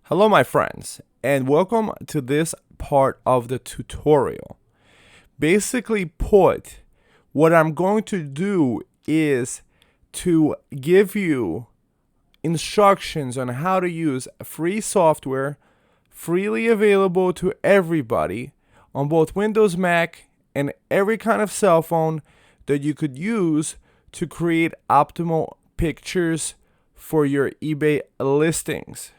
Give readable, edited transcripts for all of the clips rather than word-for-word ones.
Hello my friends, and welcome to this part of the tutorial. Basically put, what I'm going to do is to give you instructions on how to use free software freely available to everybody on both Windows, Mac, and every kind of cell phone that you could use to create optimal pictures for your eBay listings.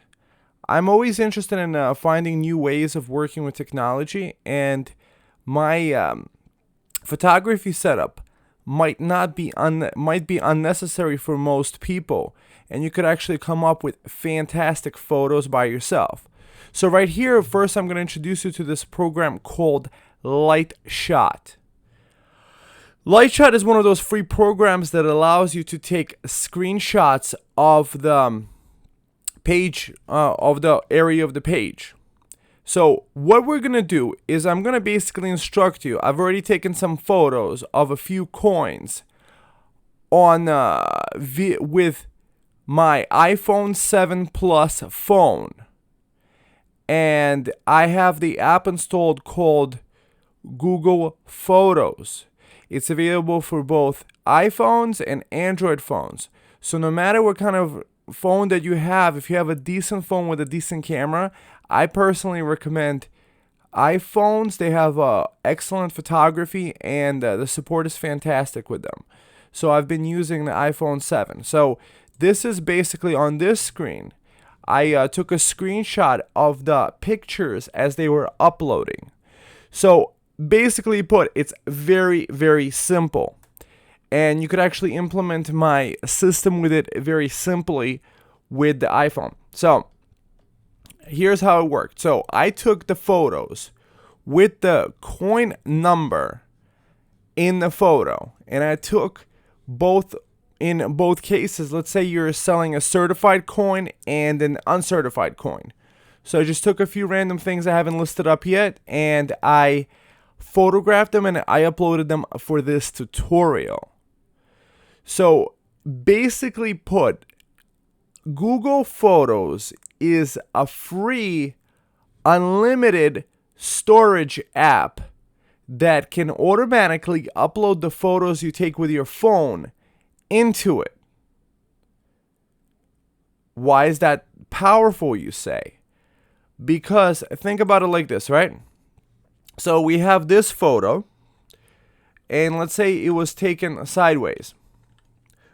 I'm always interested in finding new ways of working with technology, and my photography setup might be unnecessary for most people, and you could actually come up with fantastic photos by yourself. So right here, first I'm going to introduce you to this program called Lightshot. Lightshot is one of those free programs that allows you to take screenshots of the page, of the area of the page. So what we're gonna do is I'm gonna basically instruct you. I've already taken some photos of a few coins on with my iPhone 7 Plus phone, and I have the app installed called Google Photos. It's available for both iPhones and Android phones. So no matter what kind of phone that you have, if you have a decent phone with a decent camera, I personally recommend iPhones. They have excellent photography, and the support is fantastic with them. So I've been using the iPhone 7. So this is basically on this screen. I took a screenshot of the pictures as they were uploading. So basically put, it's very, very simple. And you could actually implement my system with it very simply with the iPhone. So here's how it worked. So I took the photos with the coin number in the photo, and I took in both cases. Let's say you're selling a certified coin and an uncertified coin. So I just took a few random things I haven't listed up yet, and I photographed them and I uploaded them for this tutorial. So basically put, Google Photos is a free, unlimited storage app that can automatically upload the photos you take with your phone into it. Why is that powerful, you say? Because think about it like this, right? So we have this photo, and let's say it was taken sideways.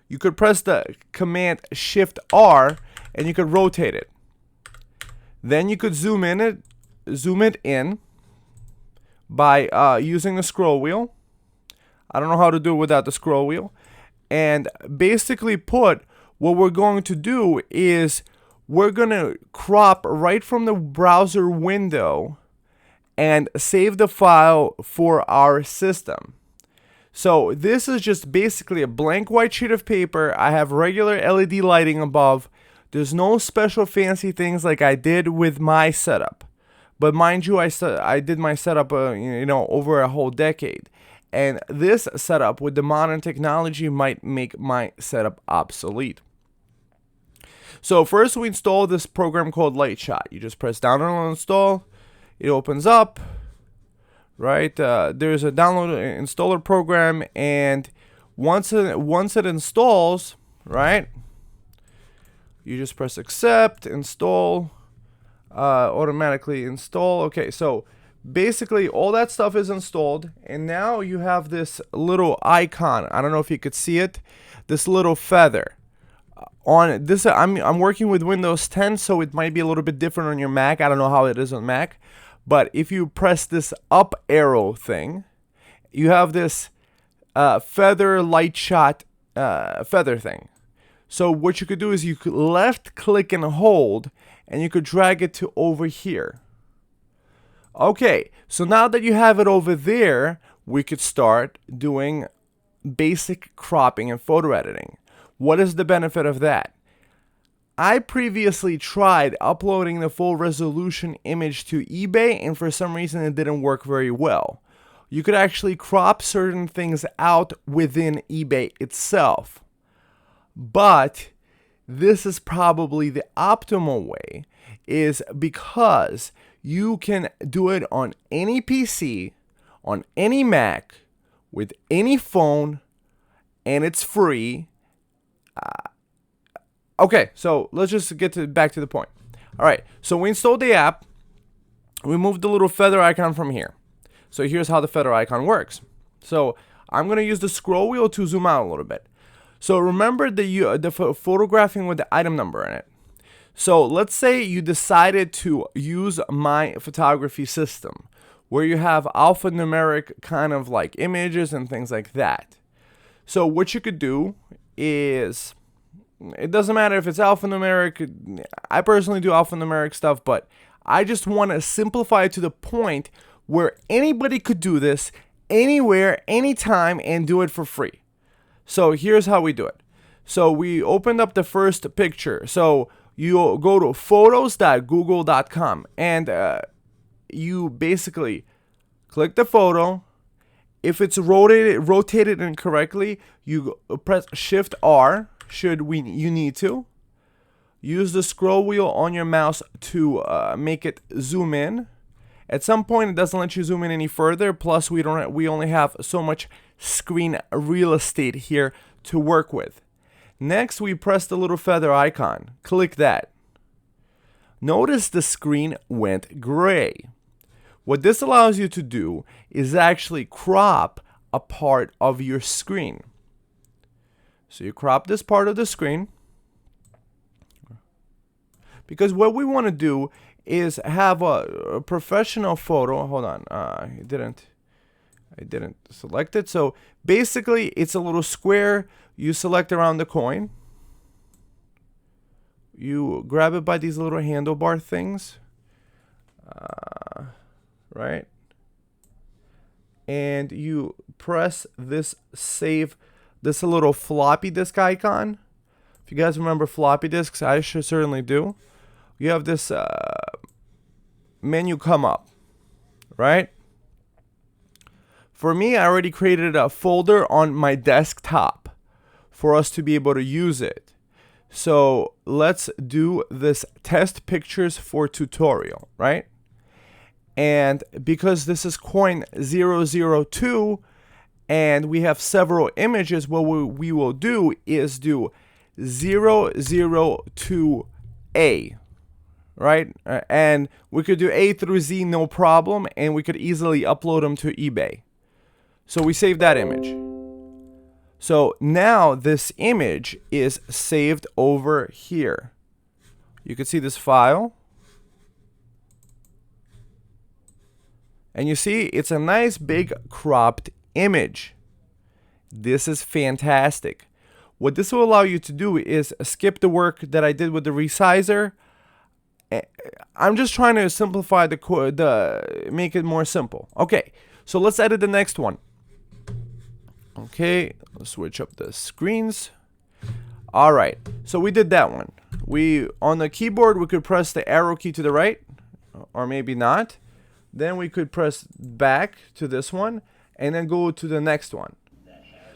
You could press the command Shift R and you could rotate it. Then you could zoom it in by using the scroll wheel. I don't know how to do it without the scroll wheel. And basically put, what we're going to do is we're going to crop right from the browser window and save the file for our system. So this is just basically a blank white sheet of paper. I have regular LED lighting above. There's no special fancy things like I did with my setup. But mind you, I did my setup over a whole decade. And this setup with the modern technology might make my setup obsolete. So first we install this program called Lightshot. You just press download and install. It opens up. Right, there's a download installer program, and once it installs, right, you just press accept, install, automatically install. Okay, so basically all that stuff is installed, and now you have this little icon. I don't know if you could see it, this little feather on this. I'm working with Windows 10, so it might be a little bit different on your Mac. I don't know how it is on Mac. But if you press this up arrow thing, you have this feather Lightshot feather thing. So what you could do is you could left click and hold, and you could drag it to over here. Okay, so now that you have it over there, we could start doing basic cropping and photo editing. What is the benefit of that? I previously tried uploading the full resolution image to eBay, and for some reason it didn't work very well. You could actually crop certain things out within eBay itself. But this is probably the optimal way, is because you can do it on any PC, on any Mac, with any phone, and it's free. Okay, so let's just get back to the point. All right, so we installed the app. We moved the little feather icon from here. So here's how the feather icon works. So I'm going to use the scroll wheel to zoom out a little bit. So remember the photographing with the item number in it. So let's say you decided to use my photography system, where you have alphanumeric kind of like images and things like that. So what you could do is, it doesn't matter if it's alphanumeric. I personally do alphanumeric stuff, but I just want to simplify it to the point where anybody could do this anywhere, anytime, and do it for free. So here's how we do it. So we opened up the first picture. So you go to photos.google.com and you basically click the photo. If it's rotated incorrectly, you press Shift R. You need to use the scroll wheel on your mouse to make it zoom in. At some point, it doesn't let you zoom in any further. Plus, we only have so much screen real estate here to work with. Next, we press the little feather icon. Click that. Notice the screen went gray. What this allows you to do is actually crop a part of your screen. So you crop this part of the screen, because what we want to do is have a professional photo. Hold on, I didn't select it. So basically, it's a little square. You select around the coin. You grab it by these little handlebar things, right? And you press this save, this little floppy disk icon. If you guys remember floppy disks, I certainly do. You have this menu come up, right? For me, I already created a folder on my desktop for us to be able to use it. So let's do this test pictures for tutorial, right? And because this is coin 002 and we have several images, what we will do is do 002A, right? And we could do A through Z, no problem, and we could easily upload them to eBay. So we save that image. So now this image is saved over here. You can see this file. And you see, it's a nice big cropped image. This is fantastic. What this will allow you to do is skip the work that I did with the resizer. I'm just trying to simplify make it more simple. Okay, so let's edit the next one. Okay, let's switch up the screens. All right, so we did that one. On the keyboard, we could press the arrow key to the right, or maybe not. Then we could press back to this one, and then go to the next one.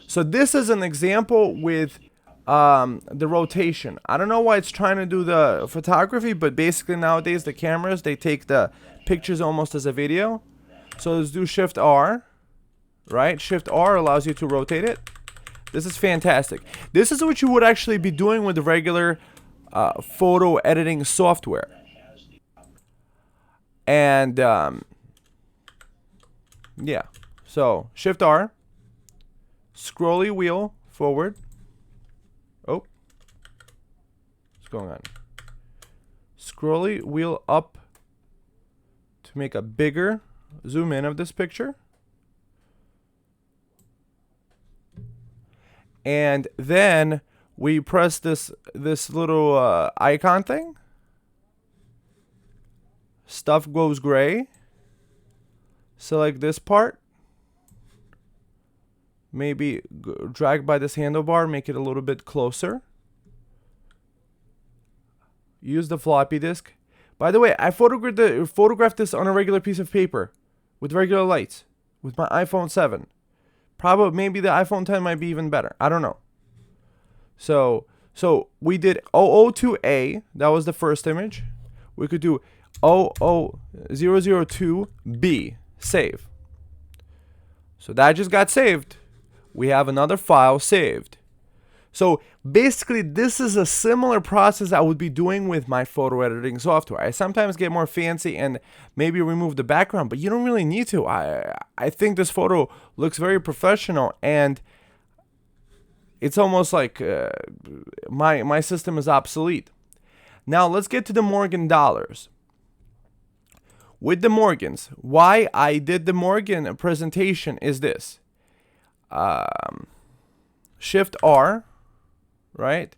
So this is an example with the rotation. I don't know why it's trying to do the photography, but basically nowadays the cameras, they take the pictures almost as a video. So let's do Shift R, right? Shift R allows you to rotate it. This is fantastic. This is what you would actually be doing with the regular photo editing software. And yeah, so Shift R, scrolly wheel forward. Oh, what's going on? Scrolly wheel up to make a bigger zoom in of this picture. And then we press this little icon thing. Stuff goes gray. Select this part. Maybe drag by this handlebar, make it a little bit closer. Use the floppy disk. By the way, I photographed this on a regular piece of paper with regular lights with my iPhone 7. Probably, maybe the iPhone 10 might be even better. I don't know. So So we did 002A. That was the first image. We could do 00002B. Save. So that just got saved. We have another file saved. So basically, this is a similar process I would be doing with my photo editing software. I sometimes get more fancy and maybe remove the background, but you don't really need to. I think this photo looks very professional, and it's almost like my system is obsolete. Now let's get to the Morgan dollars. With the Morgans, why I did the Morgan presentation is this. Shift R, right?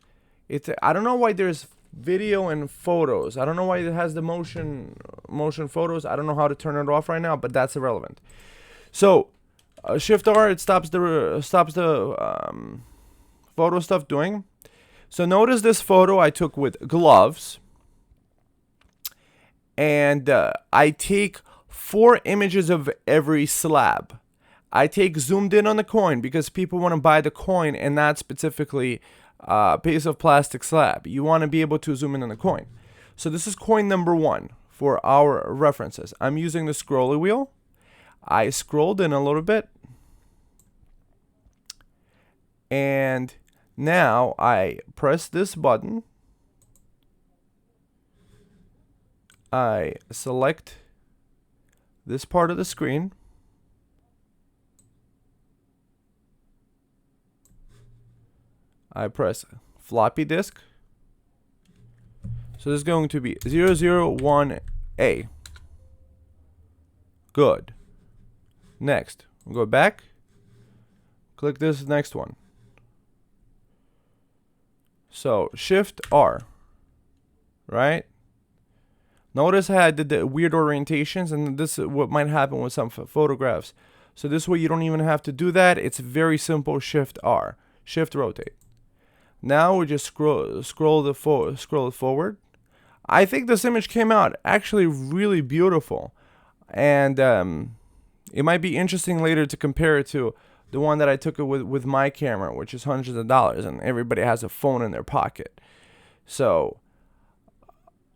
I don't know why there's video and photos. I don't know why it has the motion photos. I don't know how to turn it off right now, but that's irrelevant. So Shift R, it stops the photo stuff doing. So notice this photo I took with gloves, and I take 4 images of every slab. I take zoomed in on the coin because people want to buy the coin and not specifically a piece of plastic slab. You want to be able to zoom in on the coin. So this is coin number 1 for our references. I'm using the scroller wheel. I scrolled in a little bit, and now I press this button. I select this part of the screen. I press floppy disk. So this is going to be 001A. Good. Next, we'll go back. Click this next one. So Shift R, right? Notice how I did the weird orientations, and this is what might happen with some photographs. So this way you don't even have to do that. It's very simple. Shift R, Shift rotate. Now we just scroll it forward. I think this image came out actually really beautiful, and it might be interesting later to compare it to the one that I took it with my camera, which is hundreds of dollars, and everybody has a phone in their pocket. So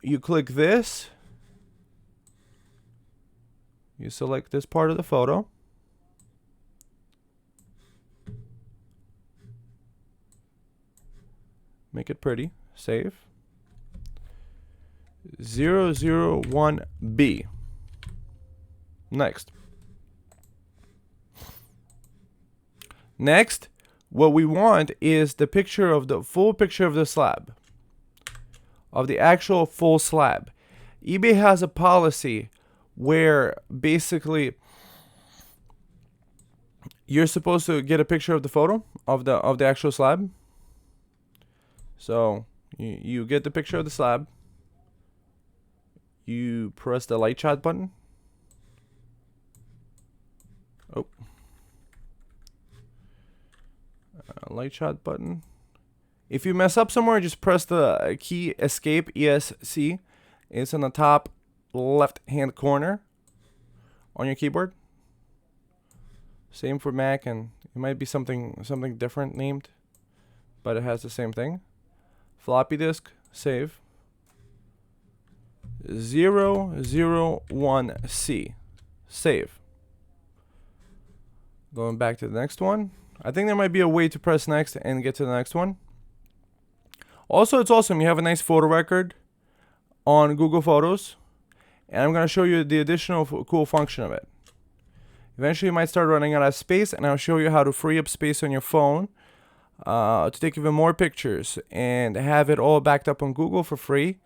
you click this, you select this part of the photo, make it pretty, save. 001B. Next, what we want is the picture of the full picture of the slab, of the actual full slab. eBay has a policy where basically you're supposed to get a picture of the photo of the actual slab. So you get the picture of the slab. You press the light shot button. Oh. Light shot button. If you mess up somewhere, just press the key escape, ESC. It's in the top left hand corner on your keyboard. Same for Mac, and it might be something different named, but it has the same thing. Floppy disk, save. 001C, save. Going back to the next one. I think there might be a way to press next and get to the next one. Also, it's awesome. You have a nice photo record on Google Photos, and I'm going to show you the additional cool function of it. Eventually, you might start running out of space, and I'll show you how to free up space on your phone to take even more pictures and have it all backed up on Google for free.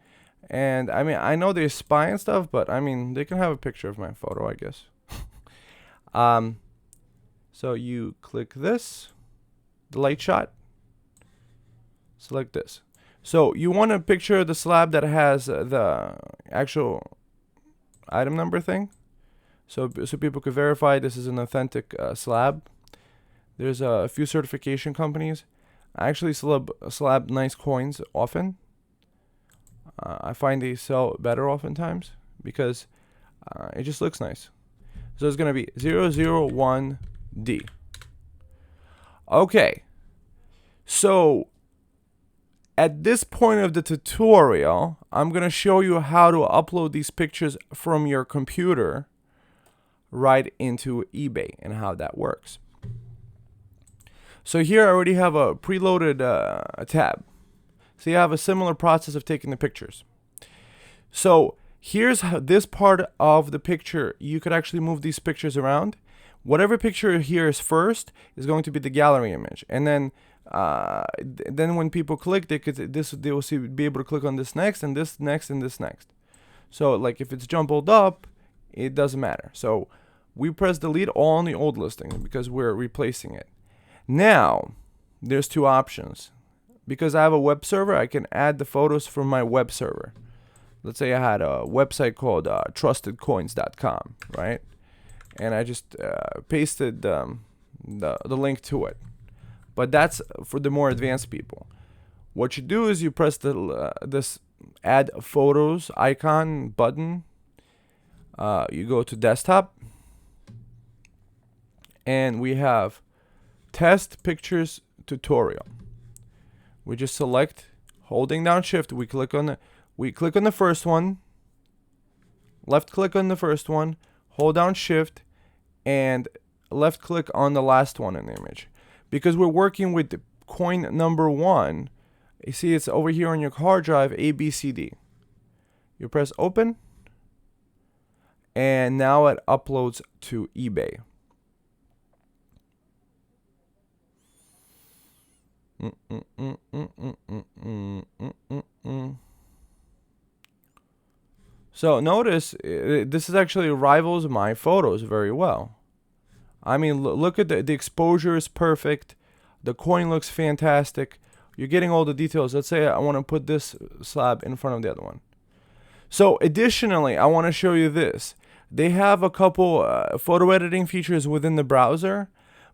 And I mean, I know they spy and stuff, but I mean, they can have a picture of my photo, I guess. So you click this, the light shot, select this. So you want a picture of the slab that has the actual item number thing, so people could verify this is an authentic slab. There's a few certification companies. I actually slab nice coins often. I find they sell better oftentimes because it just looks nice. So it's going to be 001D. Okay. So At this point of the tutorial, I'm going to show you how to upload these pictures from your computer right into eBay and how that works. So here I already have a preloaded tab. So you have a similar process of taking the pictures. So here's how this part of the picture, you could actually move these pictures around. Whatever picture here is first is going to be the gallery image, and then when people click, they will be able to click on this next, and this next, and this next. So like if it's jumbled up, it doesn't matter. So we press delete all on the old listing because we're replacing it. Now there's two options. Because I have a web server, I can add the photos from my web server. Let's say I had a website called TrustedCoins.com, right? And I just pasted the link to it. But that's for the more advanced people. What you do is you press this add photos icon button. You go to desktop, and we have test pictures tutorial. We just select, holding down shift, we click on the first one, left click on the first one, hold down shift, and left click on the last one in the image. Because we're working with the coin number 1, you see it's over here on your hard drive, ABCD. You press open, and now it uploads to eBay. So notice this is actually rivals my photos very well. I mean, look at the exposure is perfect. The coin looks fantastic. You're getting all the details. Let's say I want to put this slab in front of the other one. So additionally, I want to show you this. They have a couple photo editing features within the browser.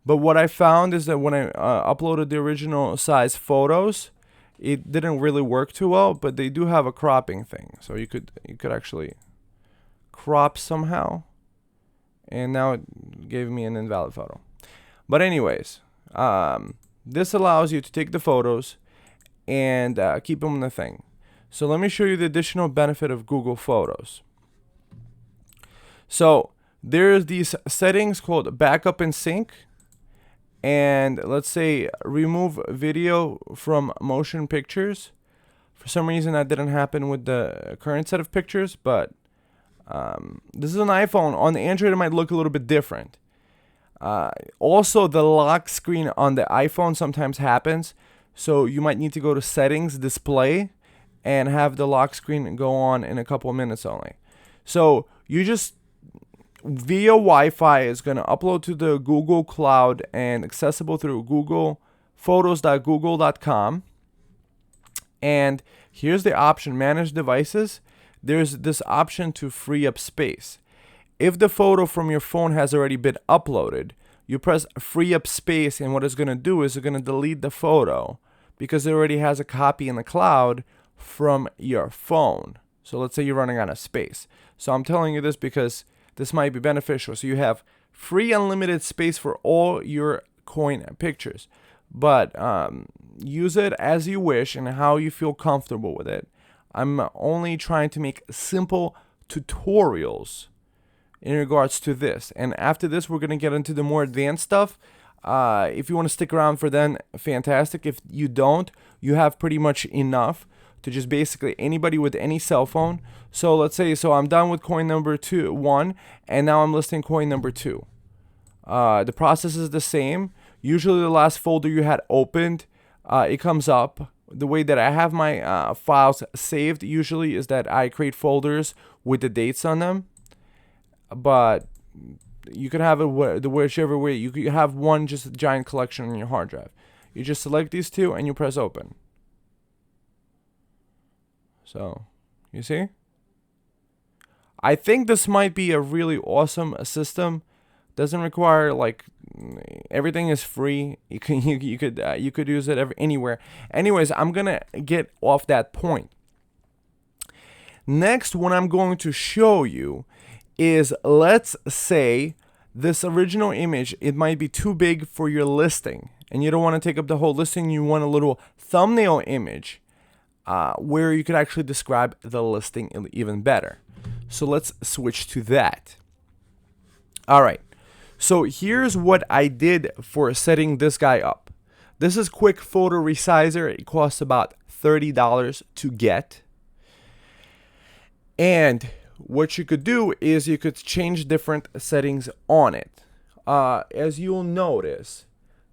But what I found is that when I uploaded the original size photos, it didn't really work too well. But they do have a cropping thing, so you could actually crop somehow. And now it gave me an invalid photo. But anyways, this allows you to take the photos and keep them in the thing. So let me show you the additional benefit of Google Photos. So there's these settings called backup and sync. And let's say remove video from motion pictures. For some reason that didn't happen with the current set of pictures, but this is an iPhone. On the Android it might look a little bit different. Also the lock screen on the iPhone sometimes happens, so you might need to go to settings, display, and have the lock screen go on in a couple of minutes only. So you just via Wi-Fi is going to upload to the Google Cloud and accessible through photos.google.com. And here's the option, manage devices. There's this option to free up space. If the photo from your phone has already been uploaded, you press free up space, and what it's going to do is it's going to delete the photo because it already has a copy in the cloud from your phone. So let's say you're running out of space. So I'm telling you this because this might be beneficial. So you have free unlimited space for all your coin pictures. But use it as you wish and how you feel comfortable with it. I'm only trying to make simple tutorials in regards to this. And after this, we're going to get into the more advanced stuff. If you want to stick around for then, fantastic. If you don't, you have pretty much enough to just basically anybody with any cell phone. So let's say, I'm done with coin number 1, and now I'm listing coin number 2. The process is the same. Usually the last folder you had opened, it comes up. The way that I have my files saved usually is that I create folders with the dates on them. But you can have it whichever way. You could have one just giant collection on your hard drive. You just select these two and you press open. So, you see? I think this might be a really awesome system. Doesn't require everything is free. You could use it anywhere. Anyways, I'm gonna get off that point. Next, what I'm going to show you is, let's say this original image, it might be too big for your listing, and you don't want to take up the whole listing. You want a little thumbnail image where you could actually describe the listing even better. So let's switch to that. All right. So here's what I did for setting this guy up. This is quick photo resizer. It costs about $30 to get. And what you could do is you could change different settings on it. As you'll notice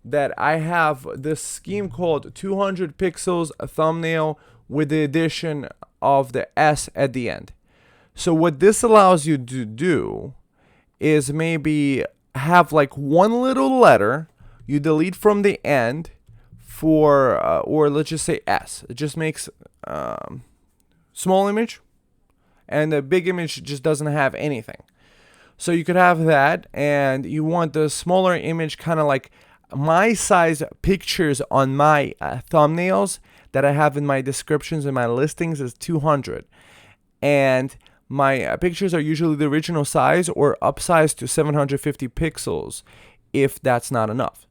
that I have this scheme called 200 pixels a thumbnail with the addition of the S at the end. So what this allows you to do is maybe have like one little letter you delete from the end for, or let's just say S. It just makes small image, and the big image just doesn't have anything. So you could have that, and you want the smaller image kind of like my size pictures on my thumbnails that I have in my descriptions and my listings is 200. And my pictures are usually the original size or upsized to 750 pixels if that's not enough.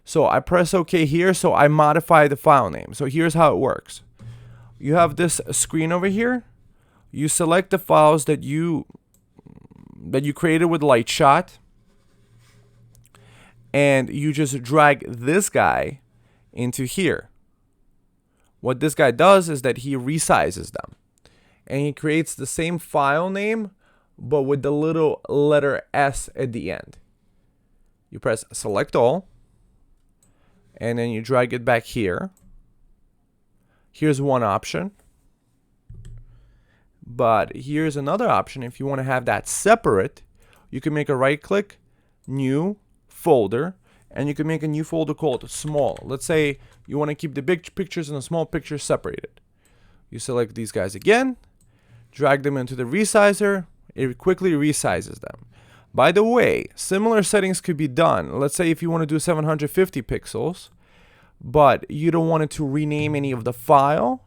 So I press OK here, so I modify the file name. So here's how it works. You have this screen over here. You select the files that you created with Lightshot, and you just drag this guy into here. What this guy does is that he resizes them, and he creates the same file name but with the little letter S at the end. You press select all, and then you drag it back here. Here's one option. But here's another option. If you want to have that separate, you can make a right click, new folder, and you can make a new folder called small. Let's say you want to keep the big pictures and the small pictures separated. You select these guys again, drag them into the resizer, it quickly resizes them. By the way, similar settings could be done. Let's say if you want to do 750 pixels, but you don't want it to rename any of the file,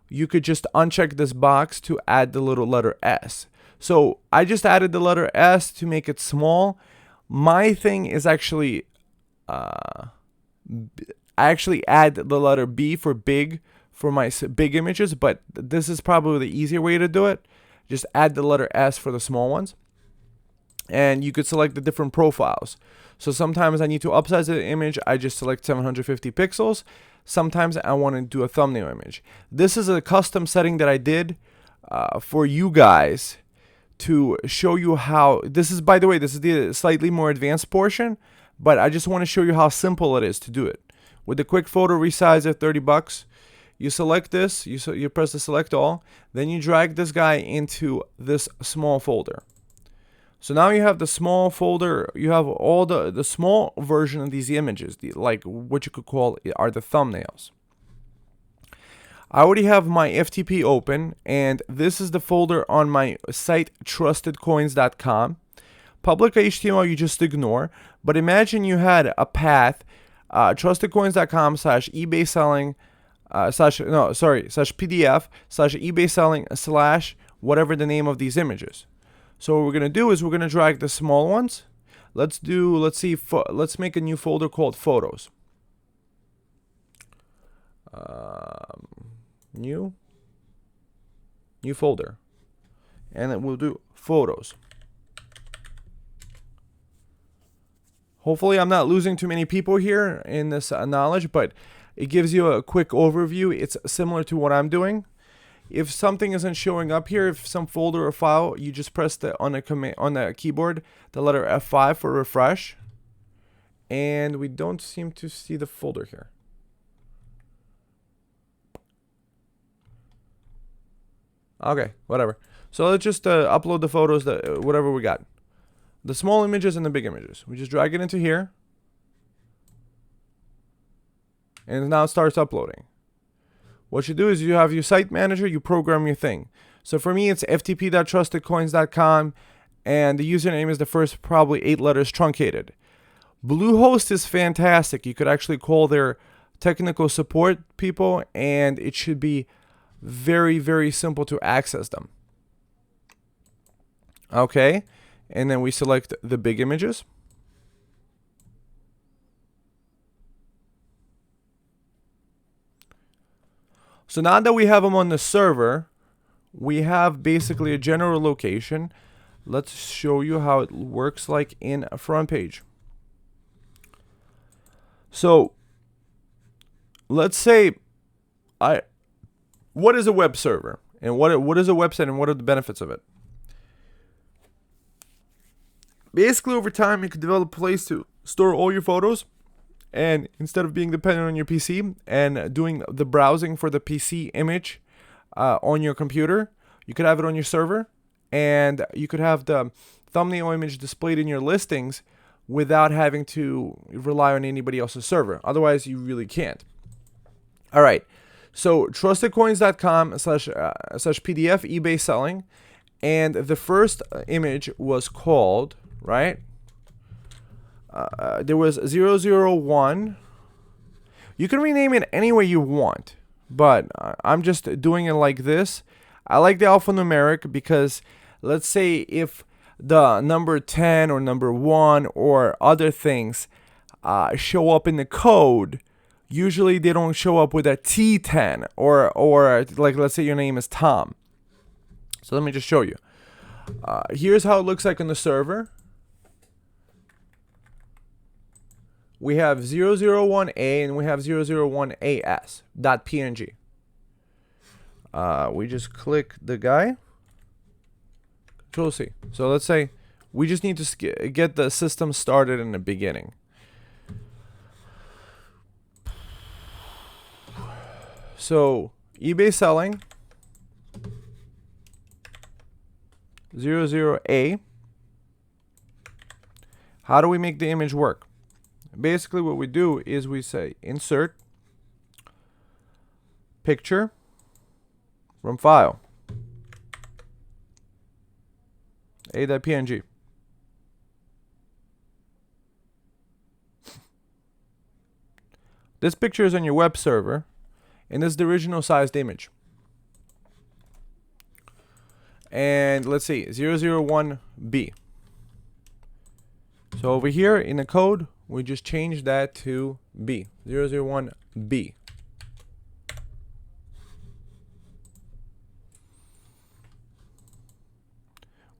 you could just uncheck this box to add the little letter S. So I just added the letter S to make it small. My thing is actually, I actually add the letter B for big for my big images, but this is probably the easier way to do it. Just add the letter S for the small ones. And you could select the different profiles. So sometimes I need to upsize the image, I just select 750 pixels. Sometimes I want to do a thumbnail image. This is a custom setting that I did for you guys to show you how. This is, by the way, this is the slightly more advanced portion, but I just want to show you how simple it is to do it. With the quick photo resizer, $30, you select this, you press the select all, then you drag this guy into this small folder. So now you have the small folder, you have all the small version of these images, like what you could call are the thumbnails. I already have my FTP open, and this is the folder on my site, TrustedCoins.com. Public HTML you just ignore, but imagine you had a path, TrustedCoins.com /eBay selling, slash PDF / eBay selling / whatever the name of these images. So what we're going to do is we're going to drag the small ones. Let's make a new folder called photos. New folder. And then we'll do photos. Hopefully I'm not losing too many people here in this knowledge, but it gives you a quick overview. It's similar to what I'm doing. If something isn't showing up here, if some folder or file, you just press on the keyboard the letter F5 for refresh, and we don't seem to see the folder here. Okay, whatever. So let's just upload the photos, whatever we got, the small images and the big images. We just drag it into here, and now it starts uploading. What you do is you have your site manager, you program your thing. So for me, it's ftp.trustedcoins.com, and the username is the first probably 8 letters truncated. Bluehost is fantastic. You could actually call their technical support people, and it should be very, very simple to access them. Okay, and then we select the big images. So now that we have them on the server, we have basically a general location. Let's show you how it works like in a front page. So let's say what is a web server and what is a website and what are the benefits of it? Basically, over time, you can develop a place to store all your photos, and instead of being dependent on your PC and doing the browsing for the PC image on your computer, you could have it on your server, and you could have the thumbnail image displayed in your listings without having to rely on anybody else's server. Otherwise, you really can't. All right. So TrustedCoins.com slash PDF eBay selling, and the first image was called, right? There was 001. You can rename it any way you want, but I'm just doing it like this. I like the alphanumeric because let's say if the number 10 or number 1 or other things show up in the code, usually they don't show up with a T10 or like let's say your name is Tom. So let me just show you. Here's how it looks like on the server. We have 001A and we have 001AS.png. We just click the guy. Control C. So let's say we just need to get the system started in the beginning. So eBay selling 00A. How do we make the image work? Basically what we do is we say insert picture from file a.png. This picture is on your web server, and this is the original sized image. And let's see, 001B. So over here in the code, we just change that to B, 001B.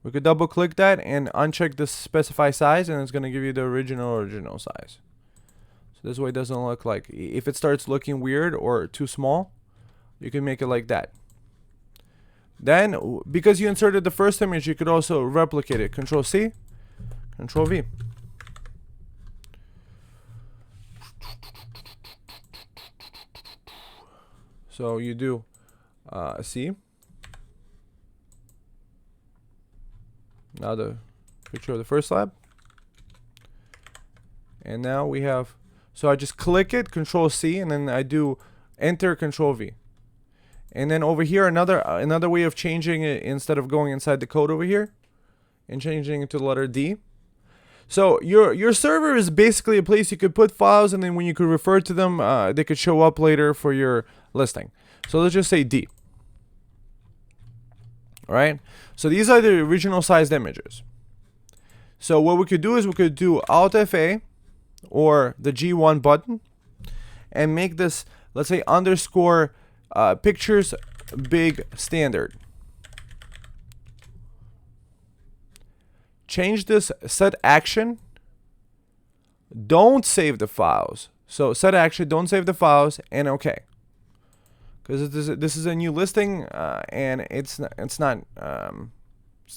We could double click that and uncheck the specify size, and it's going to give you the original size. So this way it doesn't look like, if it starts looking weird or too small, you can make it like that. Then, because you inserted the first image, you could also replicate it. Control C, Control V. So you do C. Now the picture of the first slab. And now we have, so I just click it, Control C, and then I do Enter, Control V. And then over here, another way of changing it, instead of going inside the code over here and changing it to the letter D. So your server is basically a place you could put files, and then when you could refer to them, they could show up later for your listing. So let's just say D. All right. So these are the original sized images. So what we could do is we could do Alt F8 or the G1 button and make this, let's say, underscore pictures big standard. Change this set action. Don't save the files. So set action, don't save the files, and OK. Because this is a new listing, and it's not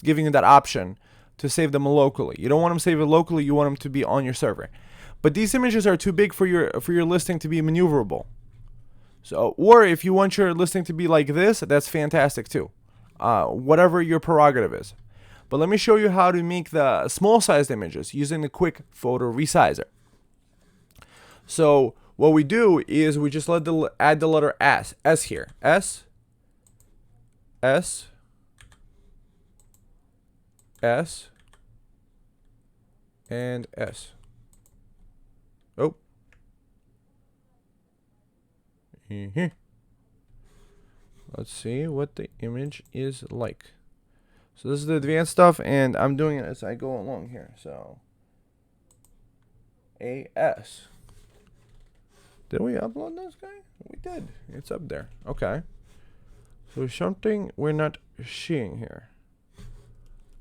giving you that option to save them locally. You don't want them saved locally. You want them to be on your server. But these images are too big for your listing to be maneuverable. So, or if you want your listing to be like this, that's fantastic too. Whatever your prerogative is. But let me show you how to make the small sized images using the quick photo resizer. So what we do is we just add the letter S here. S, and S. Oh. Let's see what the image is like. So this is the advanced stuff, and I'm doing it as I go along here. So AS. Did we upload this guy? We did. It's up there. Okay. So something we're not seeing here.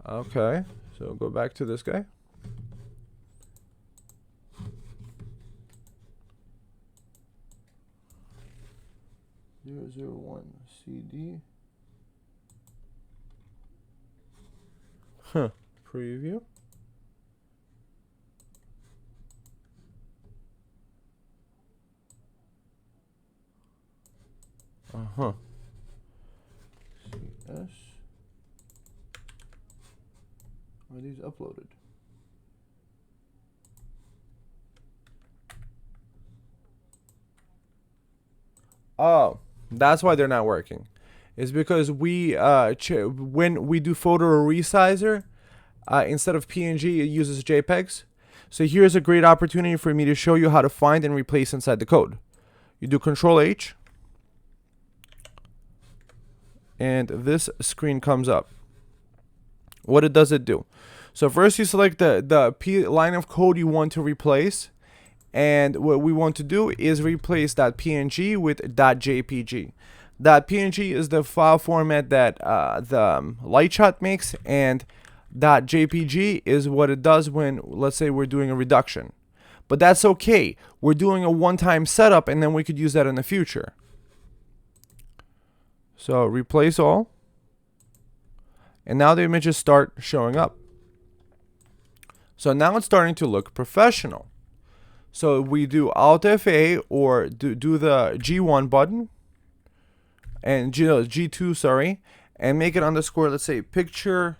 Okay. So go back to this guy. (001) CD. Huh. Preview. Uh-huh. CS. Are these uploaded? Oh, that's why they're not working. It's because we when we do photo resizer, instead of PNG, it uses JPEGs. So here's a great opportunity for me to show you how to find and replace inside the code. You do Control H, and this screen comes up. What does it do? So first you select the line of code you want to replace, and what we want to do is replace .png with .jpg. .png is the file format that the Lightshot makes, and .jpg is what it does when, let's say, we're doing a reduction. But that's okay. We're doing a one-time setup, and then we could use that in the future. So replace all. And now the images start showing up. So now it's starting to look professional. So we do Alt F8 or do the G1 button and G2, sorry, and make it underscore, let's say, picture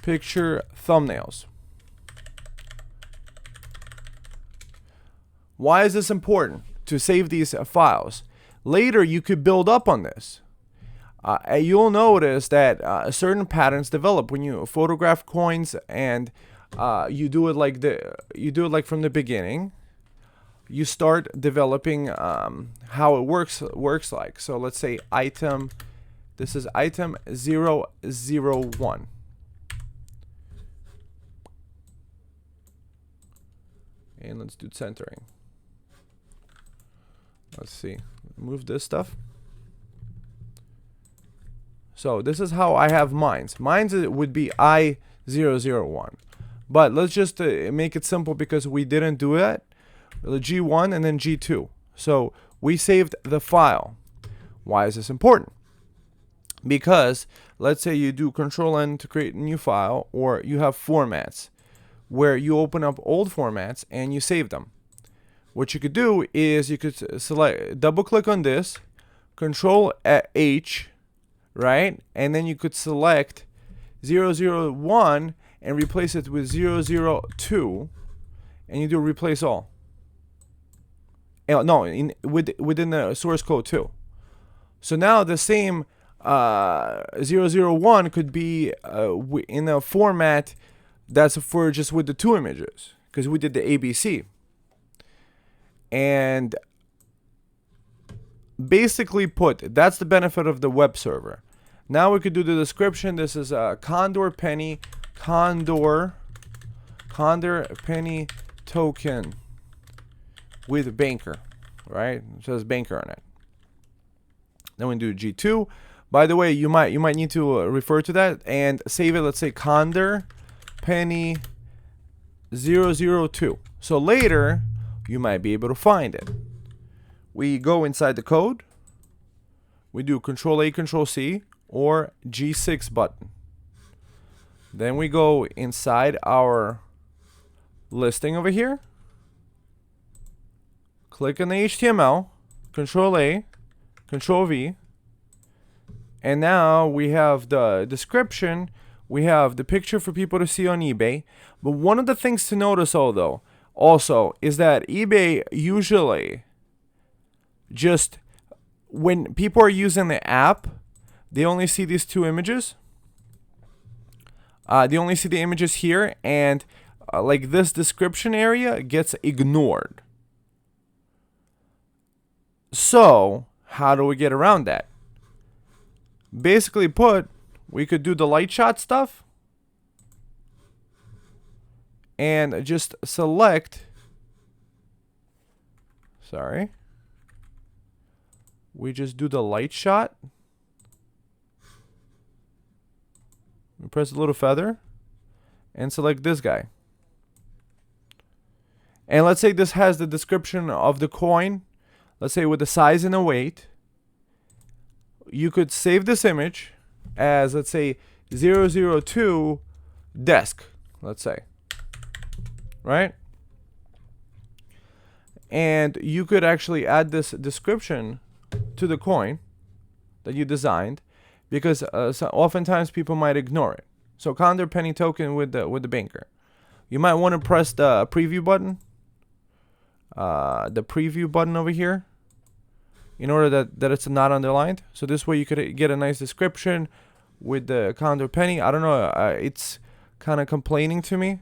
thumbnails. Why is this important? To save these files. Later, you could build up on this. You'll notice that certain patterns develop when you photograph coins, and you do it like from the beginning. You start developing how it works like. So let's say item. This is item 001. And let's do centering. Let's see. Move this stuff. So this is how I have mines. Mines would be I001. But let's just make it simple because we didn't do that. The G1 and then G2. So we saved the file. Why is this important? Because let's say you do Control N to create a new file, or you have formats where you open up old formats and you save them. What you could do is you could select, double click on this, Control H, right? And then you could select 001 and replace it with 002, and you do replace all. No, within the source code too. So now the same 001 could be in a format that's for just with the two images, because we did the ABC. And basically put, that's the benefit of the web server. Now we could do the description. This is a Condor Penny token with banker, right? It says banker on it. Then we do G2. By the way, you might need to refer to that and save it. Let's say Condor Penny 002. So later you might be able to find it. We go inside the code. We do Control A, Control C, or G6 button. Then we go inside our listing over here. Click on the HTML, Control A, Control V, and now we have the description. We have the picture for people to see on eBay. But one of the things to notice, also, is that eBay usually just, when people are using the app, they only see these two images. They only see the images here, and like this description area gets ignored. So how do we get around that? Basically put, we could do the light shot stuff and just select Sorry. We just do the light shot. We press the little feather and select this guy. And let's say this has the description of the coin. Let's say with the size and the weight. You could save this image as, let's say, 002 desk, let's say. Right? And you could actually add this description to the coin that you designed, because so oftentimes people might ignore it. So counter penny token with the banker. You might want to press the preview button. The preview button over here, in order that it's not underlined. So this way you could get a nice description with the counter penny. I don't know, it's kind of complaining to me.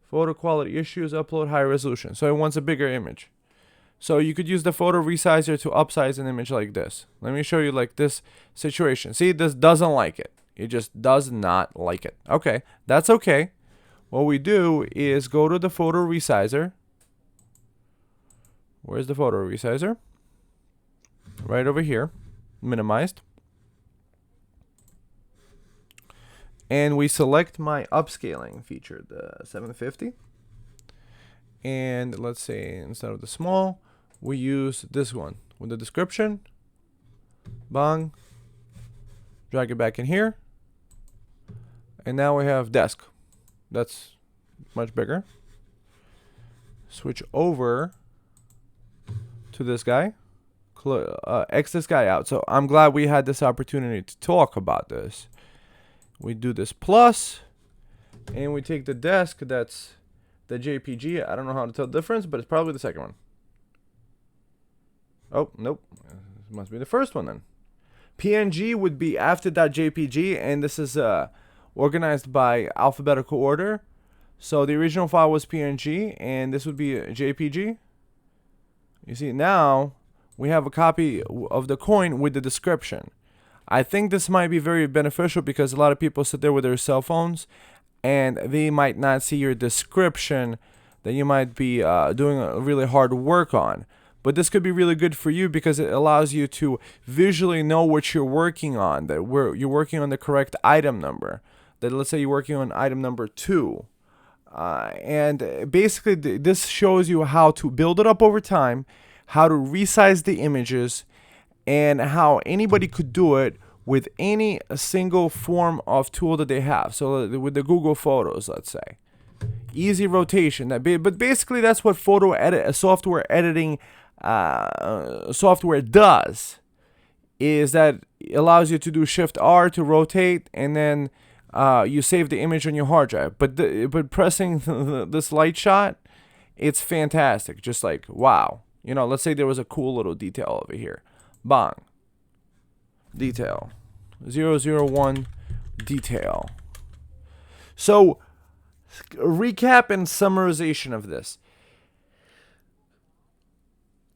Photo quality issues, upload high resolution. So it wants a bigger image. So you could use the photo resizer to upsize an image like this. Let me show you like this situation. See, this doesn't like it. It just does not like it. Okay, that's okay. What we do is go to the photo resizer. Where's the photo resizer? Right over here, minimized. And we select my upscaling feature, the 750. And let's say instead of the small, we use this one with the description. Bang. Drag it back in here. And now we have desk. That's much bigger. Switch over to this guy. X this guy out. So I'm glad we had this opportunity to talk about this. We do this plus, and we take the desk, that's the JPG. I don't know how to tell the difference, but it's probably the second one. Oh, nope. It must be the first one then. PNG would be after that JPG, and this is organized by alphabetical order. So the original file was PNG, and this would be a JPG. You see, now we have a copy of the coin with the description. I think this might be very beneficial because a lot of people sit there with their cell phones and they might not see your description that you might be doing a really hard work on. But this could be really good for you because it allows you to visually know what you're working on, that you're working on the correct item number. That let's say you're working on item number 2. And basically this shows you how to build it up over time, how to resize the images, and how anybody could do it with any single form of tool that they have. So with the Google Photos, let's say. Easy rotation. But basically that's what software editing software does, is that it allows you to do Shift R to rotate, and then you save the image on your hard drive. But pressing this light shot, it's fantastic. Just like, wow. You know, let's say there was a cool little detail over here. Bang. Detail. 001 detail. So, recap and summarization of this.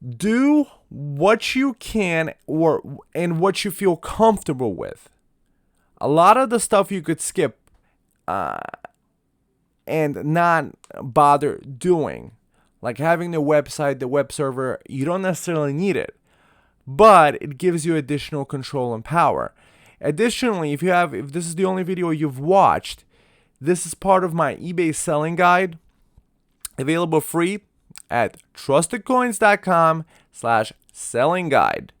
Do what you can and what you feel comfortable with. A lot of the stuff you could skip and not bother doing. Like having the website, the web server, you don't necessarily need it. But it gives you additional control and power. Additionally, if this is the only video you've watched, this is part of my eBay selling guide, available free at TrustedCoins.com/selling guide.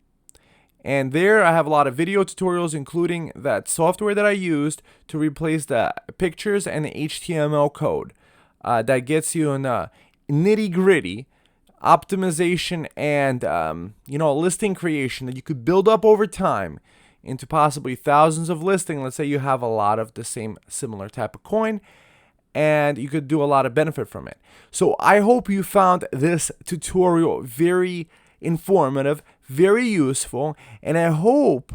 And there I have a lot of video tutorials, including that software that I used to replace the pictures and the HTML code that gets you in nitty-gritty optimization and listing creation that you could build up over time into possibly thousands of listings. Let's say you have a lot of the similar type of coin, and you could do a lot of benefit from it. So I hope you found this tutorial very informative, very useful, and I hope,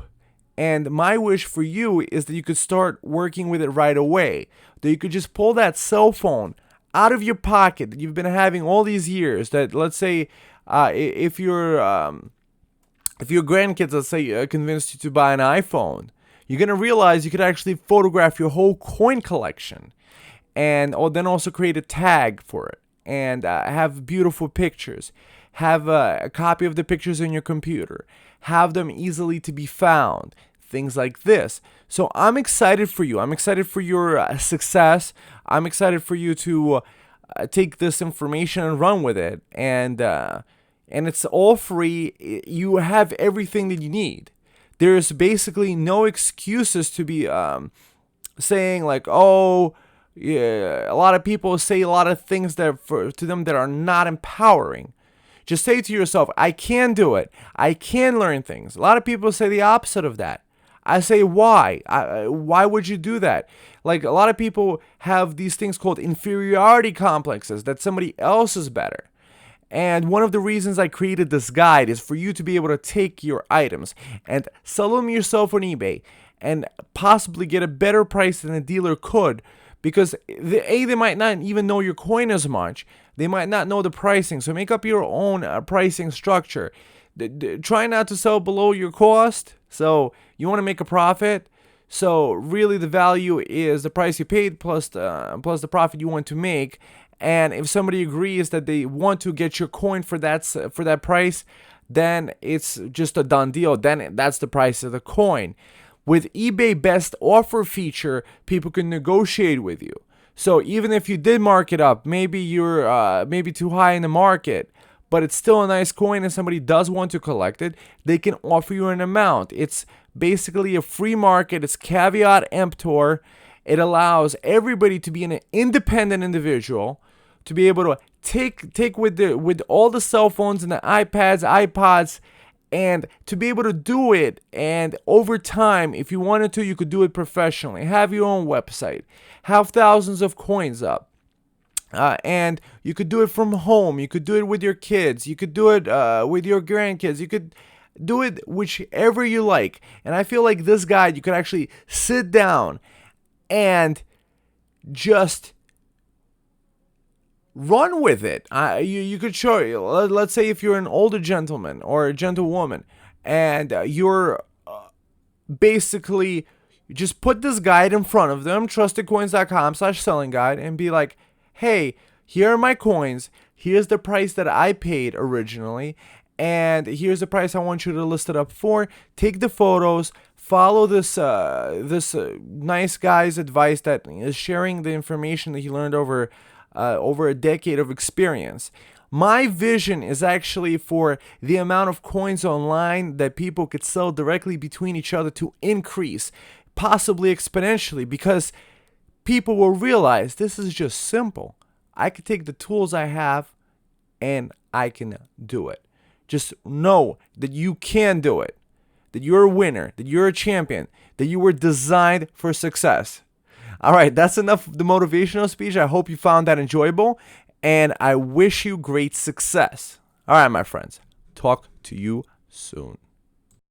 and my wish for you is that you could start working with it right away, that you could just pull that cell phone out of your pocket that you've been having all these years. That let's say if your grandkids, let's say, convinced you to buy an iPhone, you're gonna realize you could actually photograph your whole coin collection, and then also create a tag for it. and have beautiful pictures. Have a copy of the pictures in your computer. Have them easily to be found. Things like this. So I'm excited for you. I'm excited for your success. I'm excited for you to take this information and run with it. And it's all free. You have everything that you need. There's basically no excuses to be saying like, oh, yeah. A lot of people say a lot of things to them that are not empowering. Just say to yourself, I can do it. I can learn things. A lot of people say the opposite of that. I say, why? Why would you do that? Like, a lot of people have these things called inferiority complexes, that somebody else is better. And one of the reasons I created this guide is for you to be able to take your items and sell them yourself on eBay and possibly get a better price than a dealer could, because they might not even know your coin as much. They might not know the pricing. So make up your own pricing structure. Try not to sell below your cost. So you want to make a profit. So really the value is the price you paid plus the profit you want to make. And if somebody agrees that they want to get your coin for that price, then it's just a done deal. Then that's the price of the coin. With eBay best offer feature, people can negotiate with you. So even if you did mark it up, maybe you're maybe too high in the market, but it's still a nice coin and somebody does want to collect it, they can offer you an amount. It's basically a free market. It's caveat emptor. It allows everybody to be an independent individual, to be able to take with all the cell phones and the iPads, iPods, and to be able to do it. And over time, if you wanted to, you could do it professionally. Have your own website. Have thousands of coins up. And you could do it from home. You could do it with your kids. You could do it with your grandkids. You could do it whichever you like. And I feel like this guide, you could actually sit down and just run with it. You could show, let's say if you're an older gentleman or a gentlewoman, and you're basically just put this guide in front of them, TrustedCoins.com/selling guide, and be like, hey, here are my coins. Here's the price that I paid originally, and here's the price I want you to list it up for. Take the photos. Follow this nice guy's advice that is sharing the information that he learned over a decade of experience. My vision is actually for the amount of coins online that people could sell directly between each other to increase, possibly exponentially, because people will realize this is just simple. I can take the tools I have and I can do it. Just know that you can do it, that you're a winner, that you're a champion, that you were designed for success. All right, that's enough of the motivational speech. I hope you found that enjoyable, and I wish you great success. All right, my friends, talk to you soon.